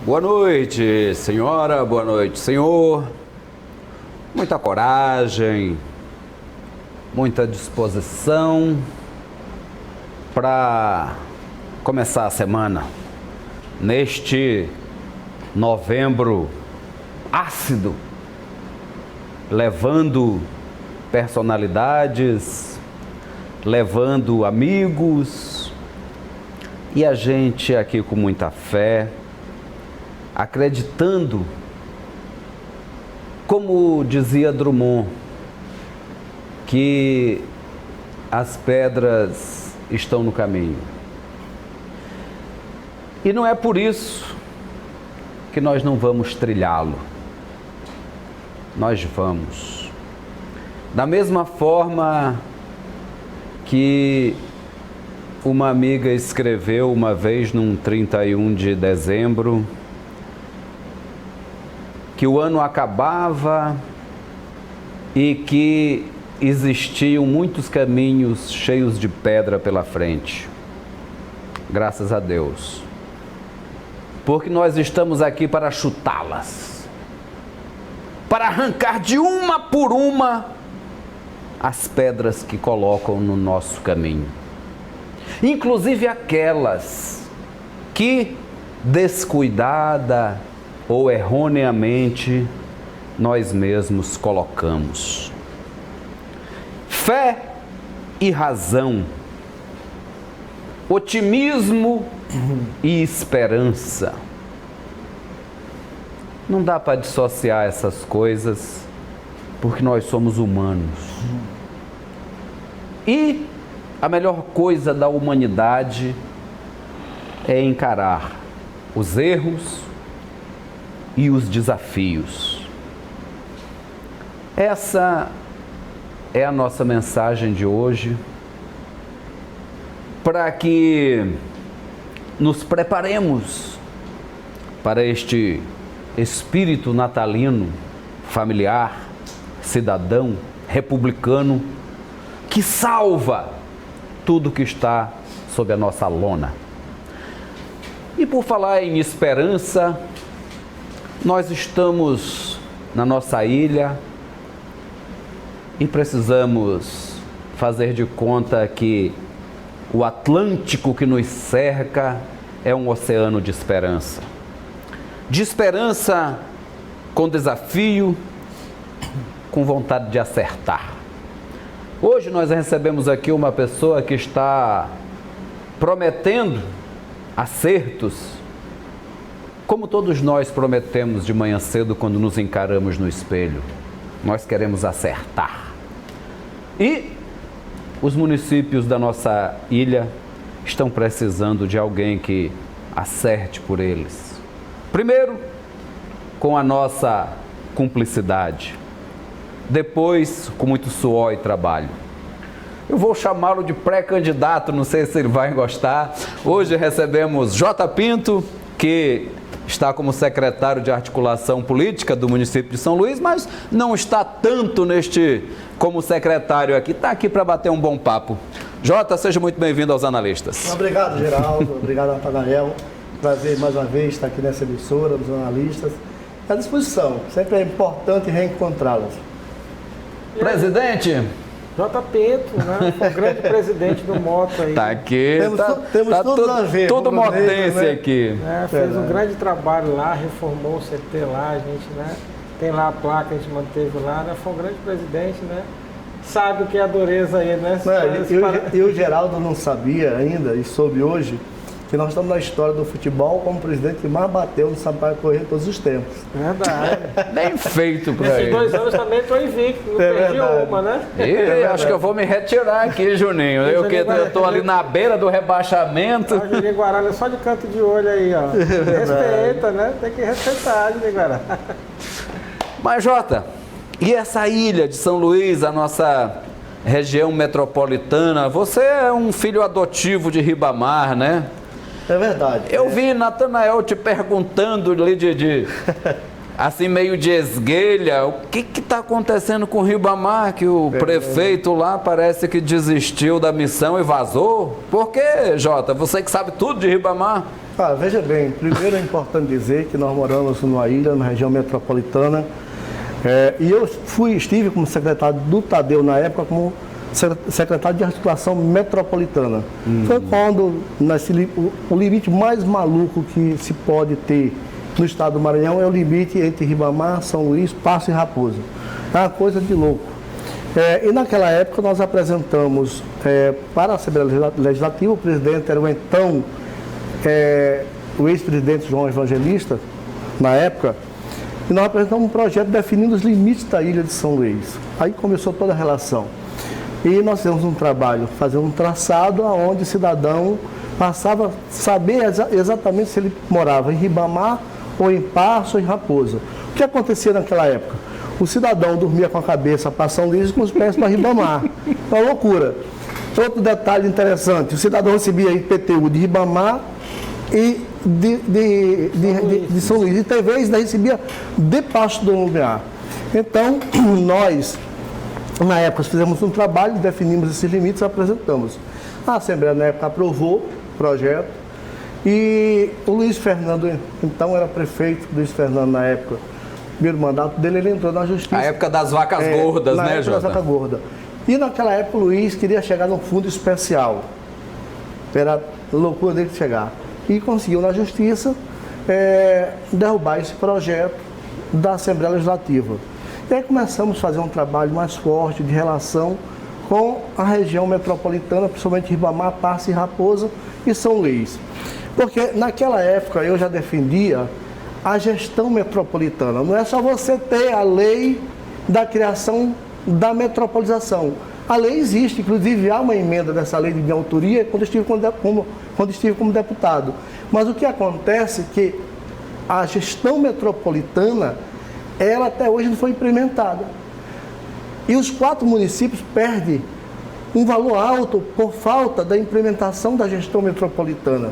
Boa noite, senhora, boa noite, senhor. Muita coragem, muita disposição para começar a semana neste novembro ácido, levando personalidades, levando amigos e a gente aqui com muita fé, acreditando, como dizia Drummond, que as pedras estão no caminho. E não é por isso que nós não vamos trilhá-lo. Nós vamos. Da mesma forma que uma amiga escreveu uma vez num 31 de dezembro, que o ano acabava e que existiam muitos caminhos cheios de pedra pela frente. Graças a Deus. Porque nós estamos aqui para chutá-las, para arrancar de uma por uma as pedras que colocam no nosso caminho. Inclusive aquelas que, descuidada ou erroneamente, nós mesmos colocamos. Fé e razão, otimismo e esperança. Não dá para dissociar essas coisas, porque nós somos humanos. E a melhor coisa da humanidade é encarar os erros e os desafios. Essa é a nossa mensagem de hoje, para que nos preparemos para este espírito natalino, familiar, cidadão, republicano, que salva tudo que está sob a nossa lona. E por falar em esperança, nós estamos na nossa ilha e precisamos fazer de conta que o Atlântico que nos cerca é um oceano de esperança. De esperança com desafio, com vontade de acertar. Hoje nós recebemos aqui uma pessoa que está prometendo acertos, como todos nós prometemos de manhã cedo quando nos encaramos no espelho. Nós queremos acertar. E os municípios da nossa ilha estão precisando de alguém que acerte por eles. Primeiro, com a nossa cumplicidade. Depois, com muito suor e trabalho. Eu vou chamá-lo de pré-candidato, não sei se ele vai gostar. Hoje recebemos J. Pinto, que está como secretário de articulação política do município de São Luís, mas não está tanto como secretário aqui, está aqui para bater um bom papo. Jota, seja muito bem-vindo aos analistas. Obrigado, Geraldo, obrigado, Nathanael. Prazer mais uma vez estar aqui nessa emissora dos analistas. À disposição, sempre é importante reencontrá-las. Presidente, J. Pinto, né? Foi o grande presidente do Moto aí. Tá aqui, Temos tá tudo a ver. tudo motense, né? Aqui. Fez um grande trabalho lá, reformou o CT lá, a gente, né? Tem lá a placa, a gente manteve lá, né? Foi um grande presidente, né? Sabe o que é a dureza aí, né? E o Geraldo não sabia ainda, e soube hoje, que nós estamos na história do futebol como o presidente que mais bateu no Sampaio Corrêa todos os tempos. Verdade. Bem feito para ele. Nesses 2 anos também estou invicto, não perdi verdade. uma, né? E acho que eu vou me retirar aqui, Juninho. Eu estou ali na beira do rebaixamento. O Juninho Guarani é só de canto de olho aí, ó. Respeita, né? Tem que respeitar, Juninho Guarani. Mas, Jota, e essa ilha de São Luís, a nossa região metropolitana, você é um filho adotivo de Ribamar, né? É verdade. Eu vi Nathanael te perguntando ali assim meio de esguelha, o que está acontecendo com o Ribamar, que o prefeito lá parece que desistiu da missão e vazou? Por quê, Jota? Você que sabe tudo de Ribamar. Veja bem, primeiro é importante dizer que nós moramos numa ilha, na região metropolitana, e eu estive como secretário do Tadeu na época, como secretário de articulação metropolitana. Foi quando o limite mais maluco que se pode ter no estado do Maranhão é o limite entre Ribamar, São Luís, Passo e Raposa. É uma coisa de louco. E naquela época nós apresentamos para a Assembleia Legislativa, o presidente era o então, o ex-presidente João Evangelista, na época, e nós apresentamos um projeto definindo os limites da ilha de São Luís. Aí começou toda a relação. E nós fizemos um trabalho, fazendo um traçado onde o cidadão passava a saber exatamente se ele morava em Ribamar, ou em Passo, ou em Raposa. O que acontecia naquela época? O cidadão dormia com a cabeça para São Luís e com os pés para Ribamar. Uma loucura. Outro detalhe interessante, o cidadão recebia IPTU de Ribamar e de São Luís. E talvez ainda recebia de Passo do Lumiar. Então, nós, na época, fizemos um trabalho, definimos esses limites e apresentamos. A Assembleia, na época, aprovou o projeto e o Luiz Fernando, então era prefeito, Luiz Fernando, na época, primeiro mandato dele, ele entrou na Justiça. A época das vacas gordas, na né, época das vacas gordas. E naquela época o Luiz queria chegar num fundo especial. Era loucura dele chegar. E conseguiu na Justiça derrubar esse projeto da Assembleia Legislativa. E aí começamos a fazer um trabalho mais forte de relação com a região metropolitana, principalmente Ribamar, Passo e Raposa e São Luís. Porque naquela época eu já defendia a gestão metropolitana. Não é só você ter a lei da criação da metropolização. A lei existe, inclusive há uma emenda dessa lei de minha autoria quando estive como deputado. Mas o que acontece é que a gestão metropolitana, ela até hoje não foi implementada. E os 4 municípios perdem um valor alto por falta da implementação da gestão metropolitana.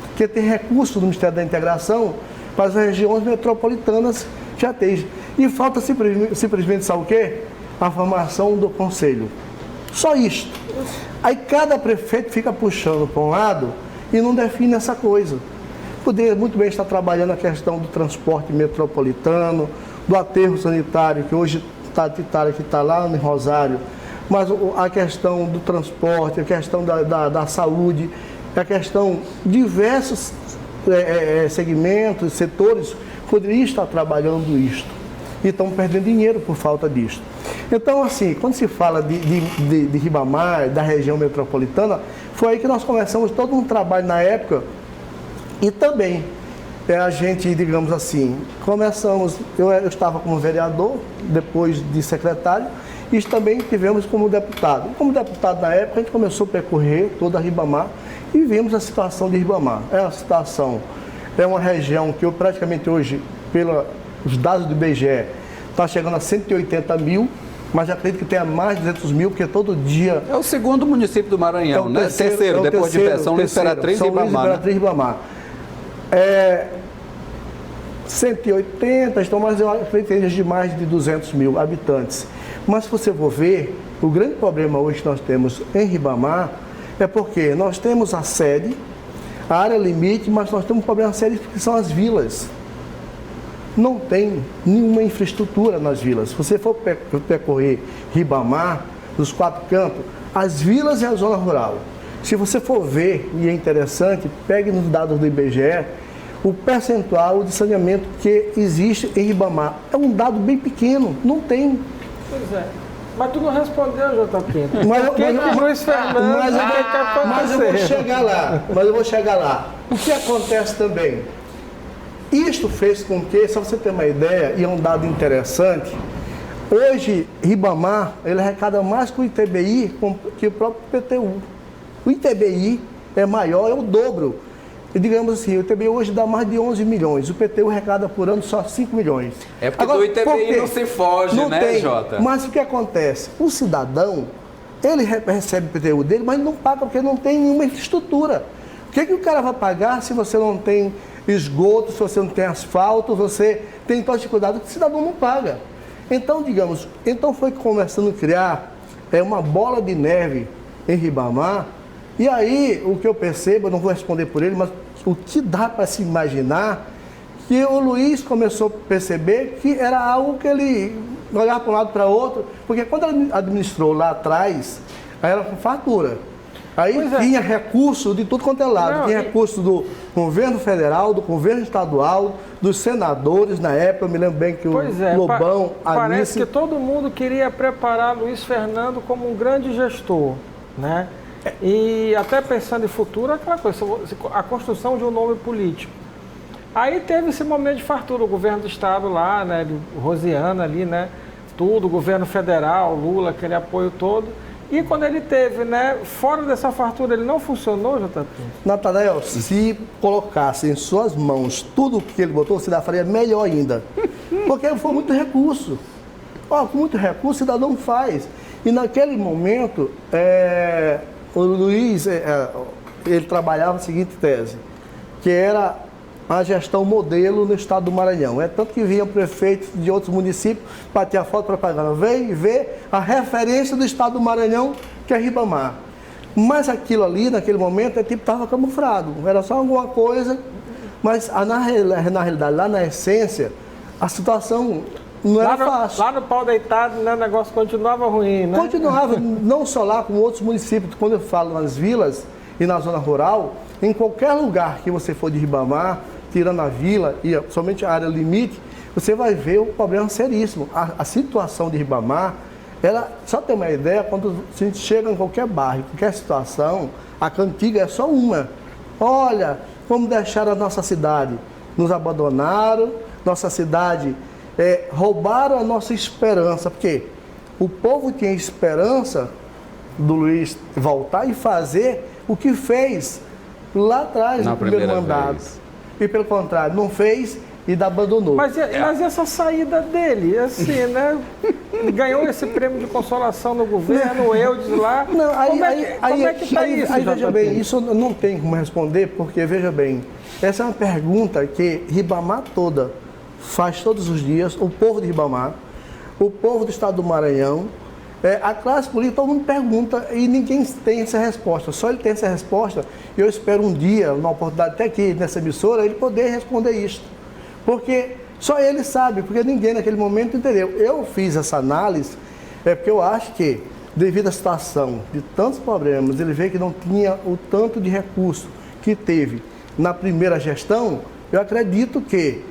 Porque tem recurso do Ministério da Integração para as regiões metropolitanas já tem. E falta simplesmente, sabe o quê? A formação do conselho. Só isto. Aí cada prefeito fica puxando para um lado e não define essa coisa. Poderia muito bem estar trabalhando a questão do transporte metropolitano, do aterro sanitário, que hoje está lá em Rosário, mas a questão do transporte, a questão da saúde, a questão de diversos segmentos, setores, poderiam estar trabalhando isto. E estão perdendo dinheiro por falta disto. Então, assim, quando se fala de Ribamar, da região metropolitana, foi aí que nós começamos todo um trabalho na época. E também, a gente, digamos assim, começamos, eu estava como vereador, depois de secretário, e também tivemos como deputado. E como deputado na época, a gente começou a percorrer toda a Ribamar e vimos a situação de Ribamar. É uma região que eu praticamente hoje, pelos dados do IBGE, está chegando a 180 mil, mas acredito que tenha mais de 200 mil, porque todo dia... É o segundo município do Maranhão, né? Terceiro, depois de São Luís, Imperatriz e Ribamar. Imperatriz e Ribamar. 180, estão mais, eu acredito, de mais de 200 mil habitantes. Mas se você for ver, o grande problema hoje que nós temos em Ribamar é porque nós temos a sede, a área limite, mas nós temos um problema sério que são as vilas. Não tem nenhuma infraestrutura nas vilas. Se você for percorrer Ribamar, nos 4 cantos, as vilas e a zona rural. Se você for ver, e é interessante, pegue nos dados do IBGE, o percentual de saneamento que existe em Ribamar. É um dado bem pequeno, não tem. Pois é. Mas tu não respondeu, J. Pinto. Mas eu vou chegar lá. O que acontece também? Isto fez com que, só você ter uma ideia, e é um dado interessante, hoje Ribamar, ele arrecada mais que o ITBI, que o próprio PTU. O ITBI é maior, é o dobro. E digamos assim, o ITBI hoje dá mais de 11 milhões, o PTU arrecada por ano só 5 milhões. É porque agora, do ITBI não se foge, não, né, tem. Jota? Mas o que acontece? O cidadão, ele recebe o PTU dele, mas não paga porque não tem nenhuma infraestrutura. O que o cara vai pagar se você não tem esgoto, se você não tem asfalto, você tem toda dificuldade que o cidadão não paga. Então, digamos, foi começando a criar uma bola de neve em Ribamar. E aí, o que eu percebo, eu não vou responder por ele, mas o que dá para se imaginar, que o Luiz começou a perceber que era algo que ele olhava para um lado para outro, porque quando ele administrou lá atrás, aí era com fartura. Aí tinha recurso de tudo quanto é lado. Tinha recurso do governo federal, do governo estadual, dos senadores na época. Eu me lembro bem que o Lobão, parece que todo mundo queria preparar Luiz Fernando como um grande gestor, né? E até pensando em futuro, aquela coisa, a construção de um nome político. Aí teve esse momento de fartura, o governo do estado lá, né? Rosiana ali, né? Tudo, o governo federal, Lula, aquele apoio todo. E quando ele teve, né, fora dessa fartura, ele não funcionou, JP? Natanael, se colocasse em suas mãos tudo o que ele botou, o cidadão faria melhor ainda. Porque foi muito recurso. Com muito recurso, o cidadão faz. E naquele momento, o Luiz, ele trabalhava a seguinte tese, que era a gestão modelo no estado do Maranhão. É tanto que vinham prefeitos de outros municípios, bater a foto propaganda, vem ver a referência do estado do Maranhão, que é Ribamar. Mas aquilo ali, naquele momento, estava camuflado, era só alguma coisa, mas na realidade, lá na essência, a situação não era fácil. Lá no pau deitado, né, o negócio continuava ruim, né? Continuava, não só lá, como outros municípios. Quando eu falo nas vilas e na zona rural, em qualquer lugar que você for de Ribamar, tirando a vila e somente a área limite, você vai ver o problema seríssimo. A situação de Ribamar, só ter uma ideia, quando a gente chega em qualquer bairro, qualquer situação, a cantiga é só uma. Olha, como deixaram a nossa cidade. Nos abandonaram, nossa cidade, roubaram a nossa esperança, porque o povo tinha esperança do Luiz voltar e fazer o que fez lá atrás, no primeiro mandato. E pelo contrário, não fez e abandonou. Mas essa saída dele, assim, né? Ganhou esse prêmio de consolação no governo, o Eudes lá. Não, como é que está isso? Aí veja bem, isso não tem como responder, porque veja bem, essa é uma pergunta que Ribamar toda faz todos os dias, o povo de Ribamar, o povo do estado do Maranhão, a classe política, todo mundo pergunta e ninguém tem essa resposta. Só ele tem essa resposta e eu espero um dia, uma oportunidade até aqui nessa emissora, ele poder responder isso. Porque só ele sabe, porque ninguém naquele momento entendeu. Eu fiz essa análise, porque eu acho que, devido à situação de tantos problemas, ele vê que não tinha o tanto de recurso que teve na primeira gestão, eu acredito que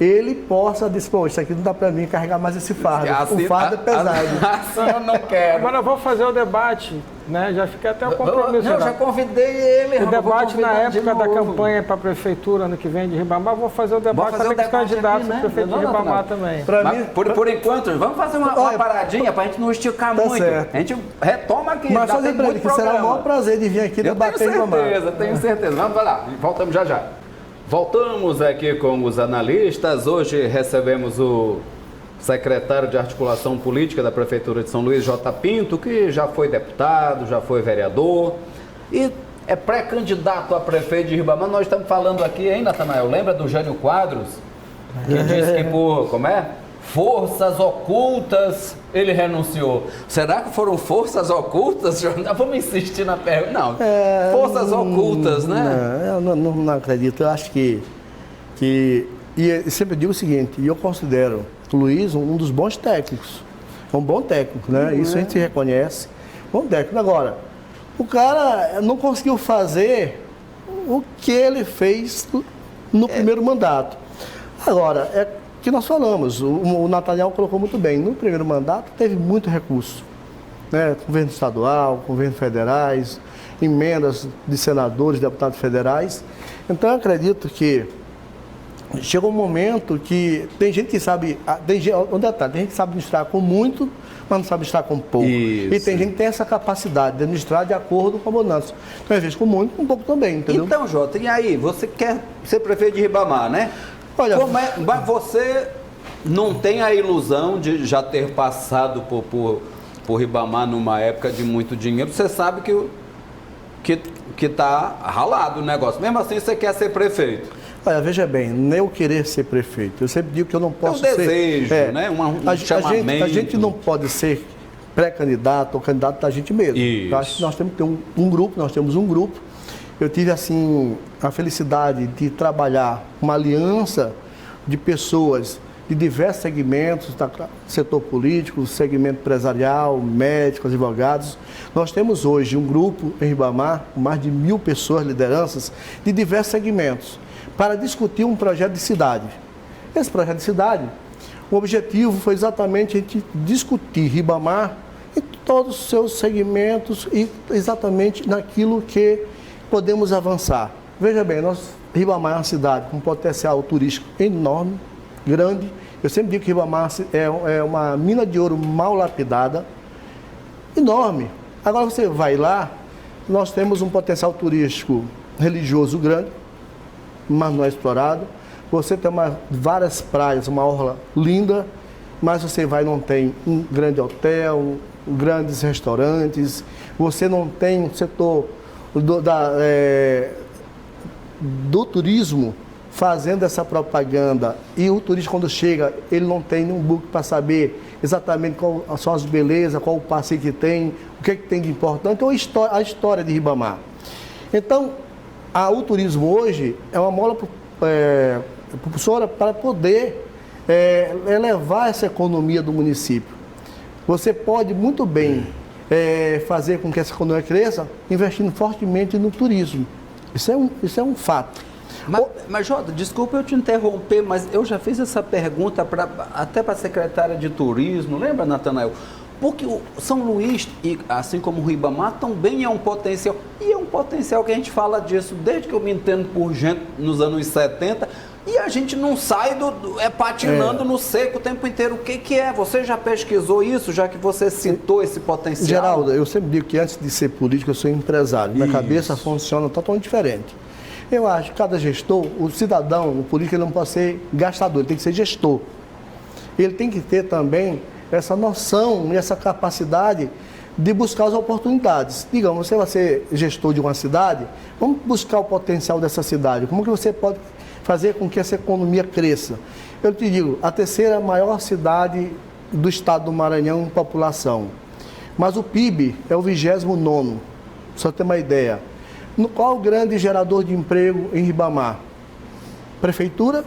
ele possa dizer, pô, isso aqui não dá para mim carregar mais esse fardo. O fardo é pesado. Eu não quero. Agora eu vou fazer o debate, né? Já fiquei até o compromisso. Eu já convidei ele. O debate na época da campanha para a prefeitura ano que vem de Ribamar, vou fazer o debate também com os candidatos a prefeito de Ribamar também. Por enquanto, vamos fazer uma paradinha para a gente não esticar muito. Certo. A gente retoma aqui. Mas fazer para ele que será o maior prazer de vir aqui debater em Ribamar. Tenho certeza. Vamos lá, voltamos já. Voltamos aqui com os analistas. Hoje recebemos o secretário de Articulação Política da Prefeitura de São Luís, J. Pinto, que já foi deputado, já foi vereador e é pré-candidato a prefeito de Ribamar. Nós estamos falando aqui, hein, Natanael? Lembra do Jânio Quadros? Que disse que por, forças ocultas ele renunciou. Será que foram forças ocultas? Vamos insistir na pergunta. Não, forças ocultas, né? Eu não acredito. Eu acho que e eu sempre digo o seguinte, e eu considero o Luiz um dos bons técnicos. É um bom técnico, né? Isso a gente reconhece. Bom técnico. Agora, o cara não conseguiu fazer o que ele fez no primeiro mandato. Agora, que nós falamos, o Natanael colocou muito bem, no primeiro mandato teve muito recurso, né? Governo estadual, governo federais, emendas de senadores, deputados federais. Então eu acredito que chegou um momento que tem gente que sabe, tem gente que sabe administrar com muito, mas não sabe administrar com pouco. Isso. E tem gente que tem essa capacidade de administrar de acordo com a abundância. Então às vezes com muito, com pouco também, entendeu? Então, Jota, e aí, você quer ser prefeito de Ribamar, né? Olha, mas você não tem a ilusão de já ter passado por Ribamar numa época de muito dinheiro. Você sabe que tá ralado o negócio. Mesmo assim, você quer ser prefeito. Olha, veja bem, nem eu querer ser prefeito. Eu sempre digo que eu não posso ser... desejo, né? Um chamamento. A gente não pode ser pré-candidato ou candidato da gente mesmo. Eu acho que nós temos que ter um grupo, nós temos um grupo eu tive assim a felicidade de trabalhar uma aliança de pessoas de diversos segmentos, setor político, segmento empresarial, médicos, advogados. Nós temos hoje um grupo em Ribamar, com mais de 1.000 pessoas, lideranças, de diversos segmentos, para discutir um projeto de cidade. Esse projeto de cidade, o objetivo foi exatamente a gente discutir Ribamar em todos os seus segmentos e exatamente naquilo que podemos avançar. Veja bem, Ribamar é uma cidade com um potencial turístico enorme, grande. Eu sempre digo que Ribamar é uma mina de ouro mal lapidada, enorme. Agora você vai lá, nós temos um potencial turístico religioso grande, mas não é explorado. Você tem várias praias, uma orla linda, mas você vai não tem um grande hotel, grandes restaurantes, você não tem um setor do turismo fazendo essa propaganda, e o turista quando chega, ele não tem nenhum book para saber exatamente quais são as belezas, qual o passeio que tem, o que tem de importante, então a história de Ribamar. Então, o turismo hoje é uma mola propulsora para poder elevar essa economia do município. Você pode muito bem fazer com que essa economia cresça investindo fortemente no turismo. Isso é um fato. Mas Jota, desculpa eu te interromper, mas eu já fiz essa pergunta até para a secretária de turismo, lembra, Natanael? Porque o São Luís, assim como o Ribamar, também é um potencial. E é um potencial que a gente fala disso desde que eu me entendo por gente nos anos 70. E a gente não sai patinando no seco o tempo inteiro. O que é? Você já pesquisou isso, já que você citou esse potencial? Geraldo, eu sempre digo que antes de ser político, eu sou empresário. Minha cabeça funciona totalmente diferente. Eu acho que cada gestor, o cidadão, o político, ele não pode ser gastador, ele tem que ser gestor. Ele tem que ter também essa noção e essa capacidade de buscar as oportunidades. Digamos, você vai ser gestor de uma cidade, vamos buscar o potencial dessa cidade. Como que você pode fazer com que essa economia cresça? Eu te digo, a terceira maior cidade do estado do Maranhão em população. Mas o PIB é o 29º, só ter uma ideia. Qual o grande gerador de emprego em Ribamar? Prefeitura,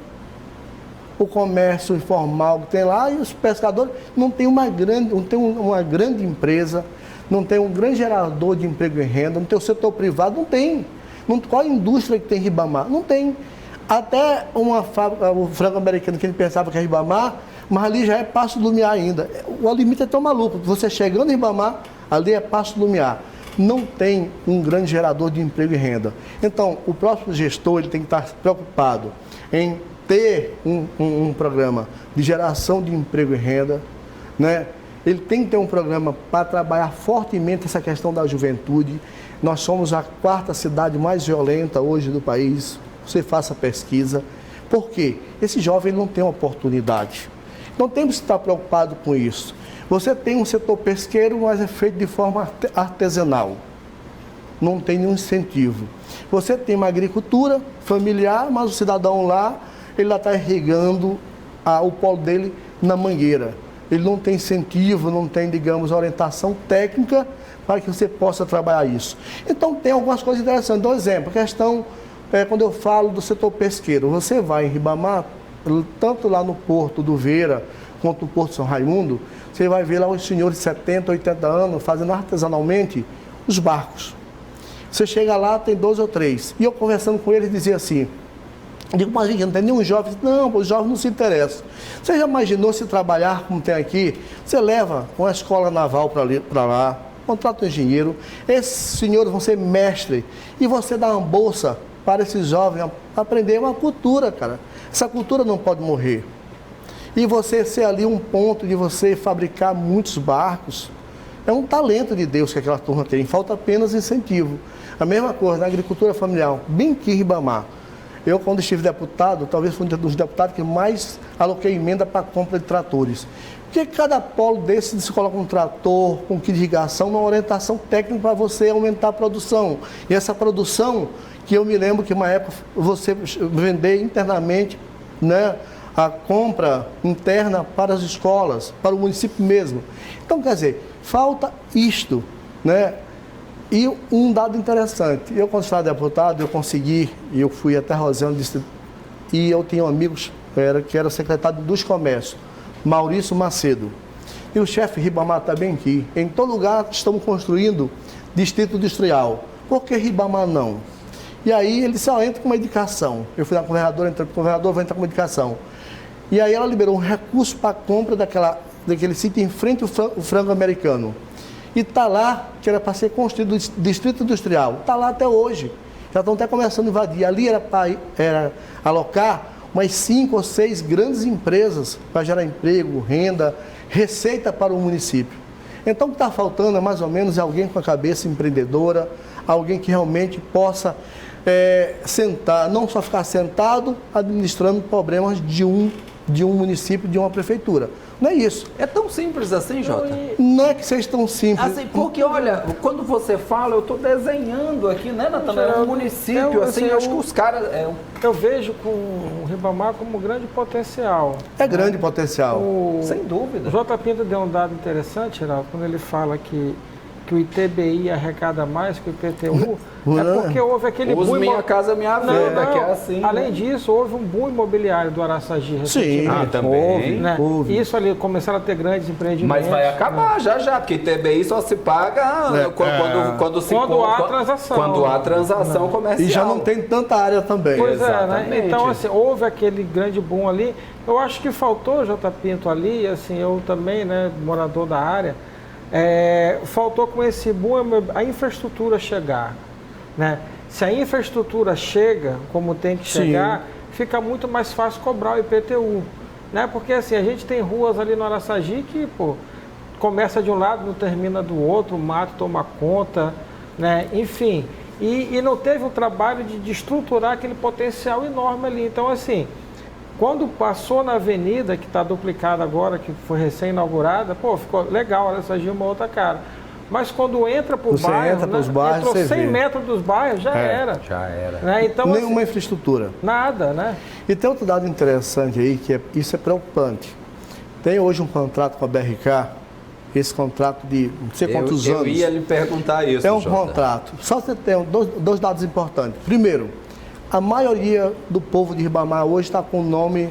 o comércio informal que tem lá e os pescadores. Não tem uma grande empresa, não tem um grande gerador de emprego e renda, não tem o setor privado, não tem. Qual a indústria que tem em Ribamar? Não tem. Até uma fábrica, o frango americano, que ele pensava que é Ribamar, mas ali já é Passo do Lumiar ainda. O limite é tão maluco. Você chegando em Ribamar, ali é Passo do Lumiar. Não tem um grande gerador de emprego e renda. Então, o próximo gestor ele tem que estar preocupado em ter um programa de geração de emprego e renda, né? Ele tem que ter um programa para trabalhar fortemente essa questão da juventude. Nós somos a 4ª cidade mais violenta hoje do país. Você faça pesquisa. Por quê? Esse jovem não tem oportunidade. Então, temos que estar preocupados com isso. Você tem um setor pesqueiro, mas é feito de forma artesanal. Não tem nenhum incentivo. Você tem uma agricultura familiar, mas o cidadão lá, ele lá está irrigando o polo dele na mangueira. Ele não tem incentivo, não tem, digamos, orientação técnica para que você possa trabalhar isso. Então, tem algumas coisas interessantes. Dou um exemplo, a questão, quando eu falo do setor pesqueiro, você vai em Ribamar, tanto lá no Porto do Veira, quanto no Porto São Raimundo, você vai ver lá os senhores de 70, 80 anos fazendo artesanalmente os barcos. Você chega lá, tem 2 ou 3. E eu conversando com eles, dizia assim, digo, mas gente, não tem nenhum jovem. Não, os jovens não se interessam. Você já imaginou se trabalhar como tem aqui? Você leva uma escola naval para lá, contrata um engenheiro, esses senhores vão ser mestres, e você dá uma bolsa para esses jovens aprender uma cultura, cara. Essa cultura não pode morrer. E você ser ali um ponto de você fabricar muitos barcos, é um talento de Deus que aquela turma tem, falta apenas incentivo. A mesma coisa na agricultura familiar, bem aqui em Ribamar. Eu, quando estive deputado, talvez fui um dos deputados que mais aloquei emenda para a compra de tratores. Porque cada polo desse se coloca um trator, com kit de irrigação, uma orientação técnica para você aumentar a produção. E essa produção, que eu me lembro que uma época você vender internamente, né, a compra interna para as escolas, para o município mesmo. Então, quer dizer, falta isto, né? E um dado interessante, eu quando estava deputado, eu fui até Rosana, e eu tinha amigos que era secretário dos Comércios, Maurício Macedo. E o chefe Ribamar está bem aqui. Em todo lugar estamos construindo distrito industrial. Por que Ribamar não? E aí ele disse, entra com uma indicação. Eu fui na governadora, entrei com o governador, vou entrar com uma indicação. E aí ela liberou um recurso para a compra daquele sítio em frente ao frango americano. E está lá, que era para ser construído o distrito industrial. Está lá até hoje. Já estão até começando a invadir. Ali era alocar umas 5 ou 6 grandes empresas para gerar emprego, renda, receita para o município. Então o que está faltando é mais ou menos alguém com a cabeça empreendedora, alguém que realmente possa sentar, não só ficar sentado administrando problemas de um município, de uma prefeitura. Não é isso. É tão simples assim, Jota? Não é que seja tão simples. Assim, porque, olha, quando você fala, eu estou desenhando aqui, né, Natanael? Um município, assim, eu acho que os caras... Eu vejo com o Ribamar como grande potencial. É grande potencial. Sem dúvida. O J. Pinto deu um dado interessante, Geraldo, quando ele fala que o ITBI arrecada mais que o IPTU, é porque houve aquele boom... Minha Casa Minha Vida, que é assim. Além disso, houve um boom imobiliário do Araçagi recentemente. Sim, também. Né? Houve. Isso ali, começaram a ter grandes empreendimentos. Mas vai acabar já, porque ITBI só se paga quando há transação. Quando há transação comercial. E já não tem tanta área também. Pois Exatamente. né? Então, assim, houve aquele grande boom ali. Eu acho que faltou, J. Pinto, ali, assim, eu também, né, morador da área, faltou com esse boom a infraestrutura chegar, né? Se a infraestrutura chega como tem que chegar, fica muito mais fácil cobrar o IPTU, né? Porque assim, a gente tem ruas ali no Araçagi que, começa de um lado, não termina do outro, o mato toma conta, né? Enfim, e não teve o trabalho de estruturar aquele potencial enorme ali. Então, assim, quando passou na avenida, que está duplicada agora, que foi recém-inaugurada, ficou legal, Araçagi uma outra cara. Mas quando entra para o bairro, entrou 100 metros dos bairros, já era. Já era. Né? Então, Nenhuma assim, infraestrutura. nada, né? E tem outro dado interessante aí, isso é preocupante. Tem hoje um contrato com a BRK, esse contrato de não sei quantos anos. Eu ia lhe perguntar isso, É um Jota. contrato. Só você tem dois dados importantes. Primeiro, a maioria do povo de Ribamar hoje está com o nome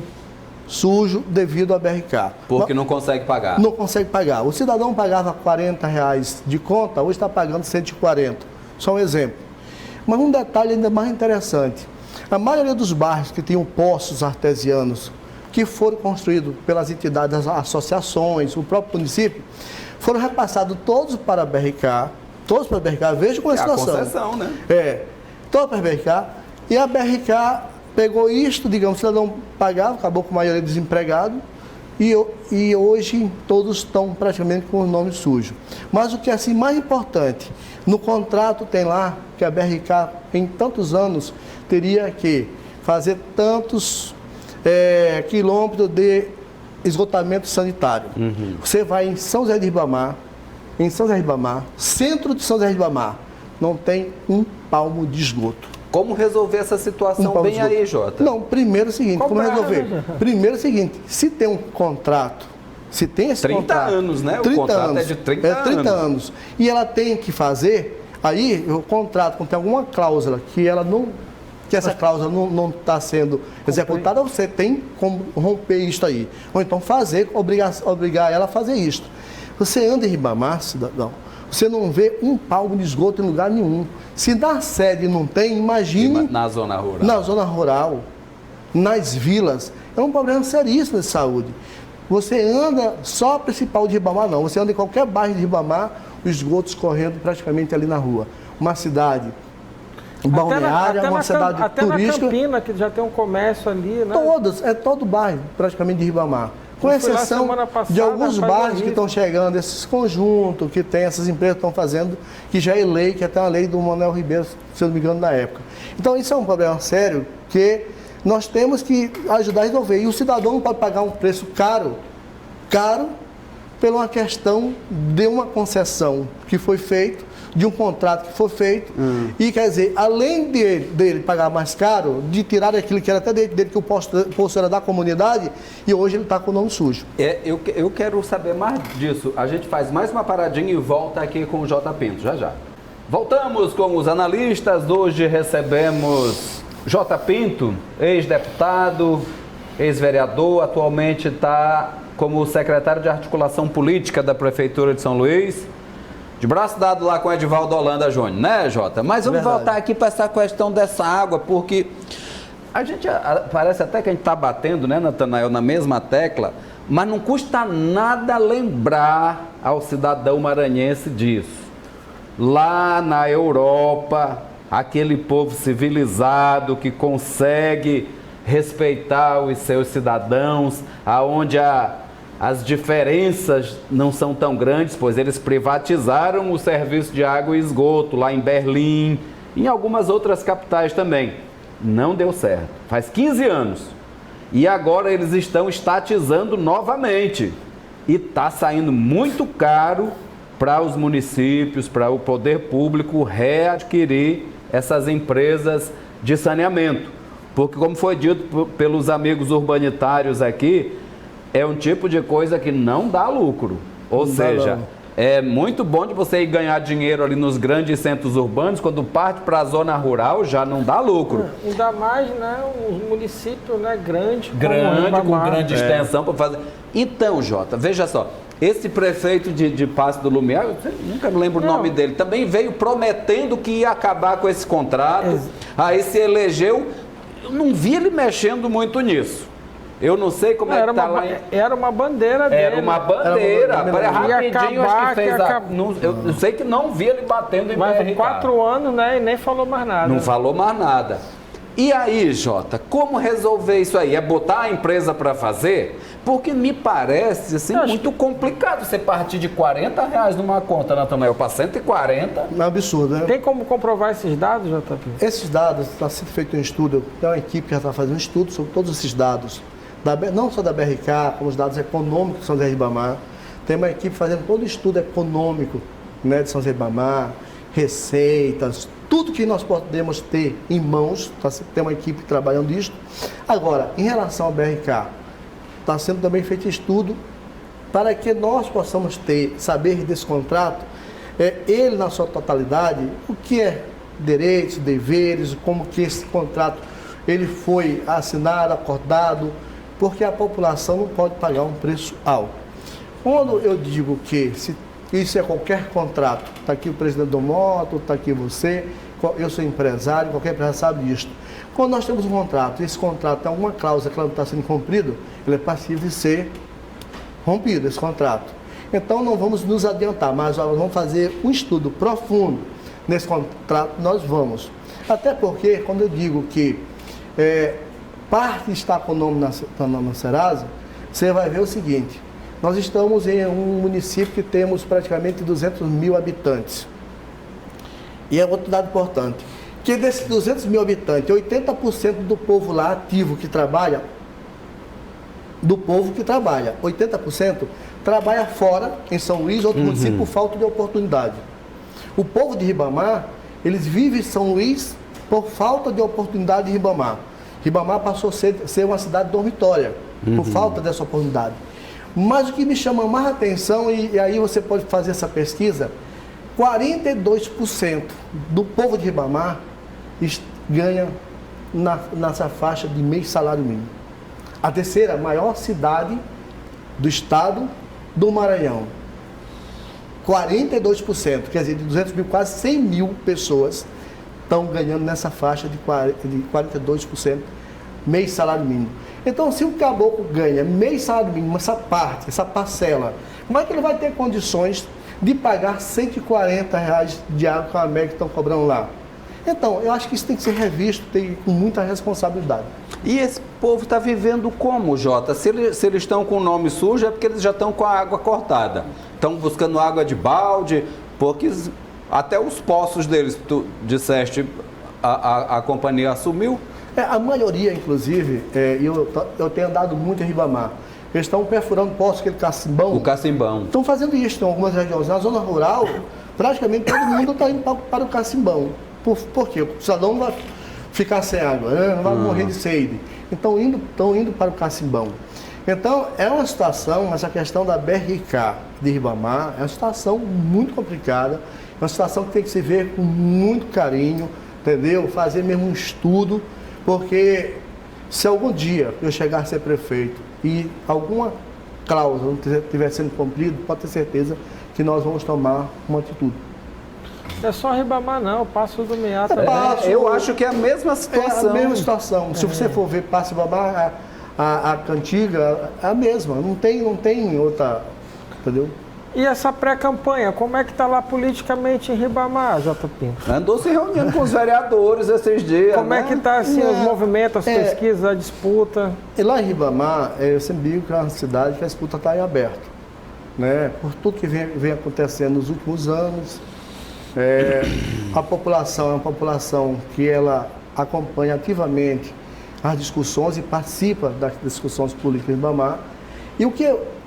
sujo devido à BRK. Porque não consegue pagar. Não consegue pagar. O cidadão pagava R$40 de conta, hoje está pagando 140. Só um exemplo. Mas um detalhe ainda mais interessante. A maioria dos bairros que tinham poços artesianos, que foram construídos pelas entidades, as associações, o próprio município, foram repassados todos para a BRK. Todos para a BRK. Veja como é a situação. A concessão, né? Todos para a BRK. E a BRK pegou isto, digamos, o cidadão pagava, acabou com a maioria desempregado, e hoje todos estão praticamente com o nome sujo. Mas o que é assim mais importante, no contrato tem lá que a BRK em tantos anos teria que fazer tantos quilômetros de esgotamento sanitário. Uhum. Você vai em São José de Ribamar, centro de São José de Ribamar, não tem um palmo de esgoto. Como resolver essa situação bem aí, Jota? Não, primeiro é o seguinte, como resolver? Primeiro é o seguinte, se tem um contrato, se tem esse 30 contrato... anos, né? 30 O contrato anos, é de 30 anos. E ela tem que fazer, aí o contrato, quando tem alguma cláusula que ela não... que essa cláusula não está sendo executada, você tem como romper isso aí. Ou então obrigar ela a fazer isso. Você anda em Ribamar, cidadão, você não vê um palmo de esgoto em lugar nenhum. Se na sede não tem, imagine... Na zona rural. Na zona rural, nas vilas. É um problema seríssimo de saúde. Você anda só a principal de Ribamar, não. Você anda em qualquer bairro de Ribamar, os esgotos correndo praticamente ali na rua. Uma cidade balneária, uma cidade turística. Até na Campina, que já tem um comércio ali, né? Todo bairro praticamente de Ribamar. Com exceção de alguns bairros que estão chegando, esses conjuntos, que tem essas empresas que estão fazendo, que já é lei, que até uma lei do Manuel Ribeiro, se eu não me engano, na época. Então, isso é um problema sério que nós temos que ajudar a resolver. E o cidadão não pode pagar um preço caro, pela uma questão de uma concessão que foi feita, de um contrato que foi feito, e quer dizer, além dele pagar mais caro, de tirar aquilo que era até dele, que o posto era da comunidade, e hoje ele está com o nome sujo. Eu quero saber mais disso. A gente faz mais uma paradinha e volta aqui com o J. Pinto, já. Voltamos com os analistas. Hoje recebemos J. Pinto, ex-deputado, ex-vereador, atualmente está como secretário de articulação política da Prefeitura de São Luís, de braço dado lá com Edivaldo Holanda Júnior, né, Jota? Mas vamos voltar aqui para essa questão dessa água, porque a gente, parece até que a gente está batendo, né, Natanael, na mesma tecla, mas não custa nada lembrar ao cidadão maranhense disso. Lá na Europa, aquele povo civilizado que consegue respeitar os seus cidadãos, aonde as diferenças não são tão grandes, pois eles privatizaram o serviço de água e esgoto lá em Berlim, em algumas outras capitais também. Não deu certo. Faz 15 anos. E agora eles estão estatizando novamente. E está saindo muito caro para os municípios, para o poder público readquirir essas empresas de saneamento. Porque, como foi dito pelos amigos urbanitários aqui, é um tipo de coisa que não dá lucro. Ou seja, é muito bom de você ir ganhar dinheiro ali nos grandes centros urbanos, quando parte para a zona rural já não dá lucro. Ainda mais, né, os municípios, né, grandes, com grande extensão para fazer. Então, Jota, veja só, esse prefeito de Passo do Lumiar, eu nunca me lembro o nome dele, também veio prometendo que ia acabar com esse contrato, aí se elegeu, eu não vi ele mexendo muito nisso. Eu não sei como é que está lá. Era uma bandeira dele. Era uma bandeira. Rapidinho, acho que fez eu sei que não vi ele batendo em BRK. Mas 4 anos, né, e nem falou mais nada. Não falou mais nada. E aí, Jota, como resolver isso aí? É botar a empresa para fazer? Porque me parece assim, muito complicado você partir de R$40 numa conta, Natanael, para 140. É um absurdo, né? Tem como comprovar esses dados, JP? Esses dados, está sendo feito um estudo, tem uma equipe que já está fazendo um estudo sobre todos esses dados. Não só da BRK, como os dados econômicos de São José de Ribamar. Tem uma equipe fazendo todo o estudo econômico, né, de São José de Ribamar, receitas, tudo que nós podemos ter em mãos, tem uma equipe trabalhando nisso. Agora, em relação ao BRK, está sendo também feito estudo para que nós possamos saber desse contrato, ele na sua totalidade, o que é direitos, deveres, como que esse contrato ele foi assinado, acordado, porque a população não pode pagar um preço alto. Quando eu digo que isso é qualquer contrato, está aqui o presidente do Moto, está aqui você, eu sou empresário, qualquer empresário sabe disso. Quando nós temos um contrato, e esse contrato tem alguma cláusula que não está sendo cumprido, ele é passível de ser rompido, esse contrato. Então não vamos nos adiantar, mas nós vamos fazer um estudo profundo nesse contrato, nós vamos. Até porque, quando eu digo que parte está com o nome na Serasa, você vai ver o seguinte, nós estamos em um município que temos praticamente 200 mil habitantes. E é outro dado importante, que desses 200 mil habitantes, 80% do povo lá ativo que trabalha, 80% trabalha fora, em São Luís, outro município, por falta de oportunidade. O povo de Ribamar, eles vivem em São Luís por falta de oportunidade de Ribamar. Ribamar passou a ser uma cidade dormitória, por falta dessa oportunidade. Mas o que me chama mais atenção, e aí você pode fazer essa pesquisa, 42% do povo de Ribamar ganha nessa faixa de meio salário mínimo. A terceira maior cidade do estado do Maranhão. 42%, quer dizer, de 200 mil, quase 100 mil pessoas estão ganhando nessa faixa de 42% meio salário mínimo. Então, se o caboclo ganha meio salário mínimo, essa parte, essa parcela, como é que ele vai ter condições de pagar R$140 de água que a América estão cobrando lá? Então, eu acho que isso tem que ser revisto com muita responsabilidade. E esse povo está vivendo como, Jota? Se eles estão com o nome sujo, é porque eles já estão com a água cortada. Estão buscando água de balde, porque até os poços deles, tu disseste, a companhia assumiu? A maioria, inclusive, eu tenho andado muito em Ribamar. Eles estão perfurando poços, aquele cacimbão. O cacimbão. Estão fazendo isso em algumas regiões. Na zona rural, praticamente todo mundo está indo para o cacimbão. Por quê? O cidadão não vai ficar sem água, né? Não vai morrer de sede. Então, estão indo para o cacimbão. Então, é uma situação, essa questão da BRK de Ribamar, é uma situação muito complicada. Uma situação que tem que se ver com muito carinho, entendeu? Fazer mesmo um estudo, porque se algum dia eu chegar a ser prefeito e alguma cláusula não estiver sendo cumprida, pode ter certeza que nós vamos tomar uma atitude. Não é só Ribamar não, Passo do Meá também. Eu acho que é a mesma situação. É a mesma situação. Se você for ver Passo Ribamar, a cantiga é a mesma. Não tem outra, entendeu? E essa pré-campanha, como é que está lá politicamente em Ribamar, J. Pinto? Andou se reunindo com os vereadores esses dias. Como é que está assim, os movimentos, as pesquisas, a disputa? E lá em Ribamar, eu sempre digo que é uma cidade que a disputa está em aberto. Né? Por tudo que vem acontecendo nos últimos anos, a população é uma população que ela acompanha ativamente as discussões e participa das discussões políticas em Ribamar. E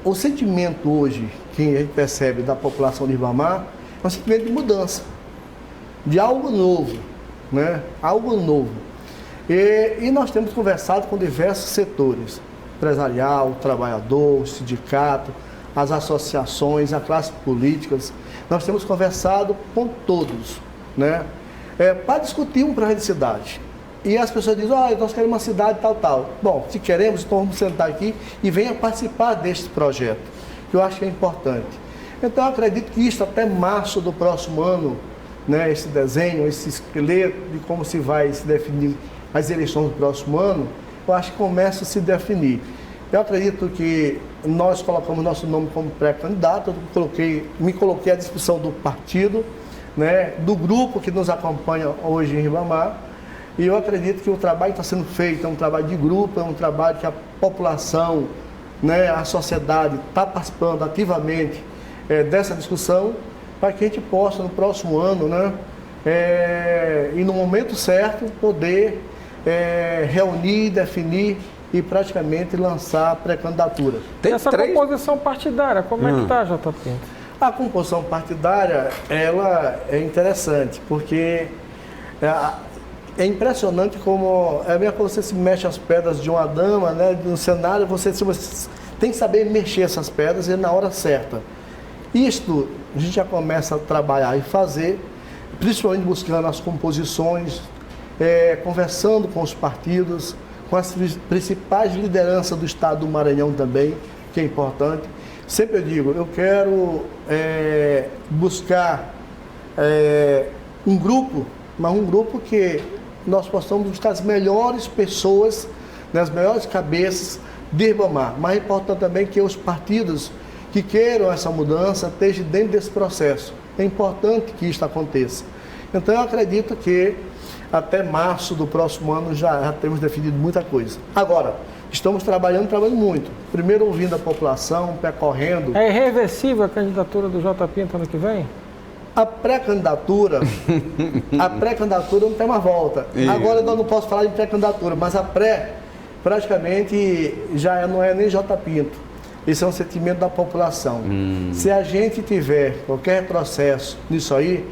o sentimento hoje que a gente percebe da população de Ribamar é um sentimento de mudança, de algo novo, né? Algo novo. E nós temos conversado com diversos setores, empresarial, trabalhador, sindicato, as associações, as classes políticas. Nós temos conversado com todos, né? Para discutir um projeto de cidade. E as pessoas dizem, nós queremos uma cidade tal. Bom, se queremos, então vamos sentar aqui e venha participar deste projeto, que eu acho que é importante. Então, eu acredito que isso até março do próximo ano, né, esse desenho, esse esqueleto de como se vai se definir as eleições do próximo ano, eu acho que começa a se definir. Eu acredito que nós colocamos nosso nome como pré-candidato, me coloquei à disposição do partido, né, do grupo que nos acompanha hoje em Ribamar. E eu acredito que o trabalho que está sendo feito é um trabalho de grupo, é um trabalho que a população, né, a sociedade está participando ativamente dessa discussão, para que a gente possa, no próximo ano, né, e no momento certo, poder reunir, definir e praticamente lançar a pré-candidatura. Tem essa composição partidária, como é que está, J. Pinto? A composição partidária, ela é interessante, porque é impressionante como mesmo quando você se mexe as pedras de uma dama, né, no cenário, você tem que saber mexer essas pedras e na hora certa. Isto a gente já começa a trabalhar e fazer, principalmente buscando as composições, conversando com os partidos, com as principais lideranças do estado do Maranhão também, que é importante. Sempre eu digo, eu quero buscar um grupo, mas um grupo que nós possamos buscar as melhores pessoas, né, as melhores cabeças de Ribamar. Mas é importante também que os partidos que queiram essa mudança estejam dentro desse processo. É importante que isso aconteça. Então eu acredito que até março do próximo ano já temos definido muita coisa. Agora, estamos trabalhando muito. Primeiro ouvindo a população, percorrendo. É irreversível a candidatura do J. Pinto ano que vem? A pré-candidatura não tem mais volta. Isso. Agora eu não posso falar de pré-candidatura, mas a pré praticamente já não é nem J. Pinto. Isso é um sentimento da população. Se a gente tiver qualquer retrocesso nisso aí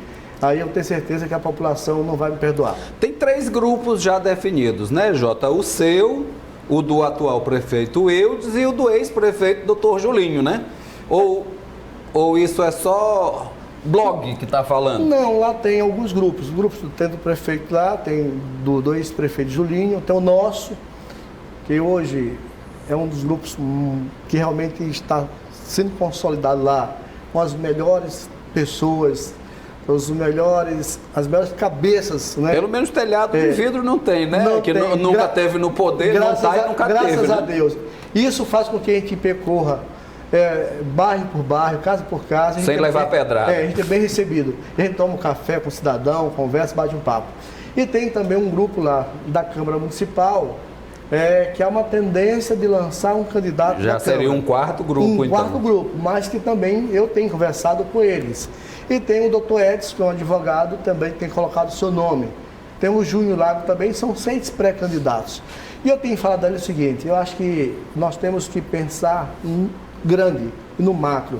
eu tenho certeza que a população não vai me perdoar. Tem 3 grupos já definidos, né, Jota? O seu, o do atual prefeito Eudes e o do ex-prefeito Dr. Julinho, né? Ou isso é só blog que está falando? Não, lá tem alguns grupos. Tem do prefeito lá, tem do ex-prefeito Julinho, tem o nosso, que hoje é um dos grupos que realmente está sendo consolidado lá, com as melhores pessoas, as melhores cabeças, né? Pelo menos telhado de vidro não tem, né? Não que tem. Nunca teve no poder, não está e nunca teve. Graças a né? Deus. Isso faz com que a gente percorra bairro por bairro, casa por casa. Sem levar pedrada. A gente é bem recebido. A gente toma um café com o cidadão, conversa, bate um papo. E tem também um grupo lá da Câmara Municipal, que há uma tendência de lançar um candidato. Já seria um quarto grupo, então. Um quarto grupo, mas que também eu tenho conversado com eles. E tem o Dr. Edson, que é um advogado, também tem colocado o seu nome. Tem o Júnior Lago também, são 6 pré-candidatos. E eu tenho falado ali o seguinte, eu acho que nós temos que pensar em grande e no macro.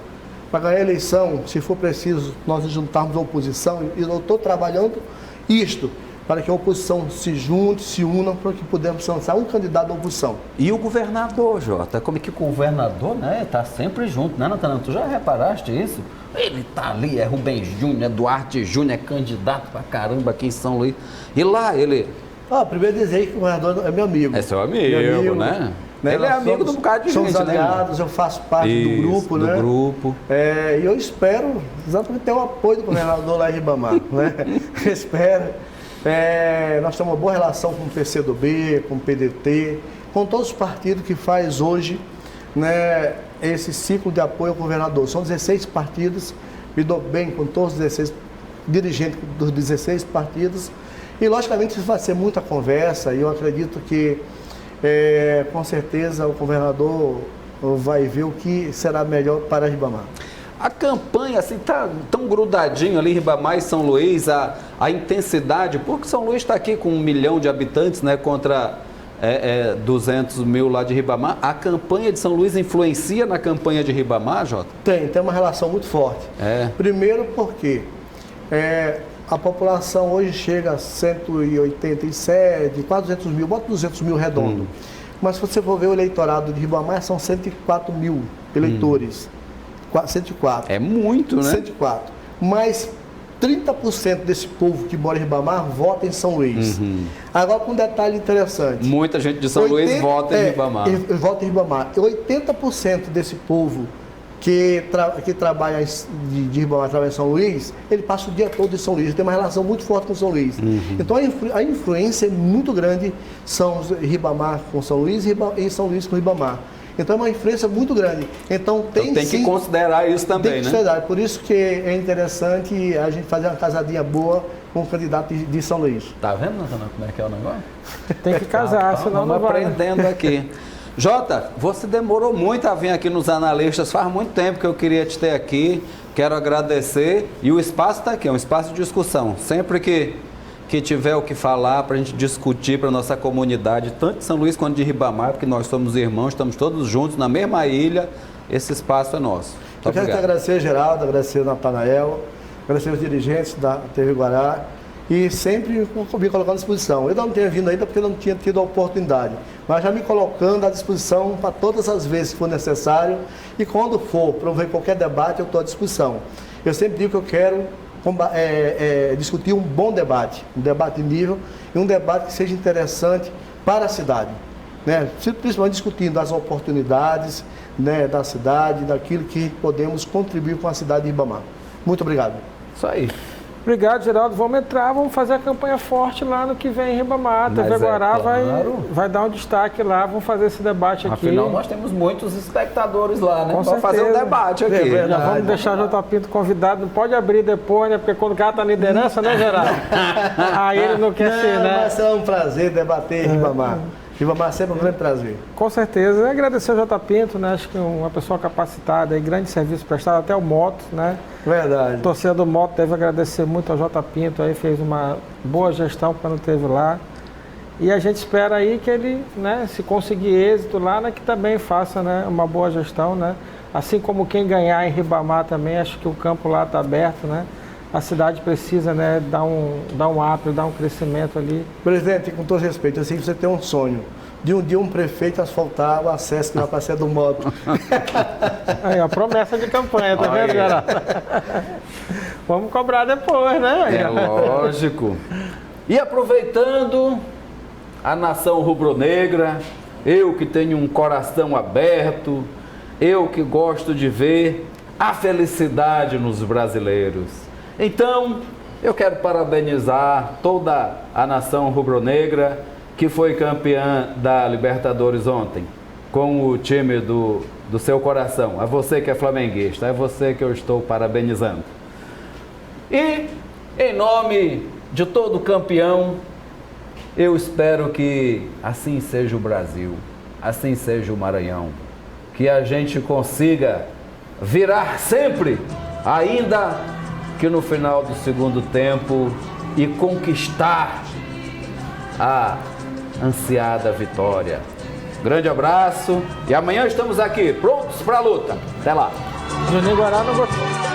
Para ganhar a eleição, se for preciso, nós juntarmos a oposição, e eu estou trabalhando isto, para que a oposição se junte, se una, para que podemos lançar um candidato da oposição. E o governador, Jota, como é que o governador, né, tá sempre junto, né, Natanã? Tu já reparaste isso? Ele tá ali, é Rubens Júnior, é Duarte Júnior, é candidato pra caramba aqui em São Luís. E lá ele... Primeiro dizer que o governador é meu amigo. É seu amigo, né? Ele é amigo de um bocado de gente, somos aliados, né? Eu faço parte do grupo, né? Do grupo. E eu espero exatamente ter o apoio do governador lá em Ribamar, né? Espero. Nós temos uma boa relação com o PCdoB, com o PDT, com todos os partidos que faz hoje, né, esse ciclo de apoio ao governador. São 16 partidos, me dou bem com todos os 16 dirigentes dos 16 partidos. E, logicamente, isso vai ser muita conversa e eu acredito que, com certeza, o governador vai ver o que será melhor para Ribamar. A campanha, assim, tá tão grudadinho ali, Ribamar e São Luís, a intensidade, porque São Luís está aqui com 1 milhão de habitantes, né, contra 200 mil lá de Ribamar. A campanha de São Luís influencia na campanha de Ribamar, Jota? Tem uma relação muito forte. Primeiro porque a população hoje chega a 187, quase 200 mil, bota 200 mil redondo. Mas se você for ver o eleitorado de Ribamar, são 104 mil eleitores. 104. É muito, né? 104. Mas 30% desse povo que mora em Ribamar vota em São Luís. Agora, com um detalhe interessante. Muita gente de São Luís vota em Ribamar. Vota em Ribamar. E 80% desse povo que trabalha de Ribamar, trabalha em São Luís, ele passa o dia todo em São Luís. Ele tem uma relação muito forte com São Luís. Então, a influência é muito grande. São Ribamar com São Luís e São Luís com Ribamar. Então é uma influência muito grande. Então tem que considerar isso também, né? Por isso que é interessante a gente fazer uma casadinha boa com o candidato de São Luís. Tá vendo, Natanael, como é que é o negócio? Tem que casar, senão não vai. Aprendendo aqui. Jota, você demorou muito a vir aqui nos analistas, faz muito tempo que eu queria te ter aqui, quero agradecer. E o espaço está aqui, é um espaço de discussão. Sempre que tiver o que falar para a gente discutir para a nossa comunidade, tanto de São Luís quanto de Ribamar, porque nós somos irmãos, estamos todos juntos na mesma ilha, esse espaço é nosso. Eu quero agradecer Geraldo, agradecer o Natanael, agradecer os dirigentes da TV Guará e sempre me colocando à disposição. Eu não tenho vindo ainda porque eu não tinha tido a oportunidade, mas já me colocando à disposição para todas as vezes que for necessário e quando for promover qualquer debate eu estou à disposição. Eu sempre digo que eu quero discutir um bom debate, um debate de nível e um debate que seja interessante para a cidade, né? Principalmente discutindo as oportunidades, né, da cidade, daquilo que podemos contribuir com a cidade de Ribamar. Muito obrigado. Isso aí. Obrigado, Geraldo. Vamos entrar, vamos fazer a campanha forte lá no que vem em Ribamar. A TV Guará vai dar um destaque lá, vamos fazer esse debate aqui. Afinal, nós temos muitos espectadores lá, né? Vamos fazer um debate aqui. Já vamos deixar o Jota Pinto convidado, não pode abrir depois, né? Porque quando o cara está na liderança, né, Geraldo? Aí ele não quer ser, né? Vai ser um prazer debater em Ribamar. Ribamar sempre um grande prazer. Com certeza. E agradecer ao Jota Pinto, né? Acho que uma pessoa capacitada, grande serviço prestado, até o Moto, né? Verdade. A torcida do Moto deve agradecer muito ao Jota Pinto, aí fez uma boa gestão quando esteve lá. E a gente espera aí que ele, né, se conseguir êxito lá, né, que também faça, né, uma boa gestão, né? Assim como quem ganhar em Ribamar também, acho que o campo lá está aberto, né? A cidade precisa, né, dar um up, dar um crescimento ali. Presidente, com todo respeito, assim você tem um sonho. De um dia um prefeito asfaltar o acesso que vai para a Sé do Moto. Aí, a promessa de campanha, tá vendo, Geraldo? Vamos cobrar depois, né? É lógico. E aproveitando a nação rubro-negra, eu que tenho um coração aberto, eu que gosto de ver a felicidade nos brasileiros. Então, eu quero parabenizar toda a nação rubro-negra que foi campeã da Libertadores ontem, com o time do seu coração. A você que é flamenguista, é você que eu estou parabenizando. E, em nome de todo campeão, eu espero que assim seja o Brasil, assim seja o Maranhão, que a gente consiga virar sempre, ainda que no final do segundo tempo, e conquistar a ansiada vitória. Grande abraço e amanhã estamos aqui, prontos para a luta. Até lá. Juninho Guará não gostou.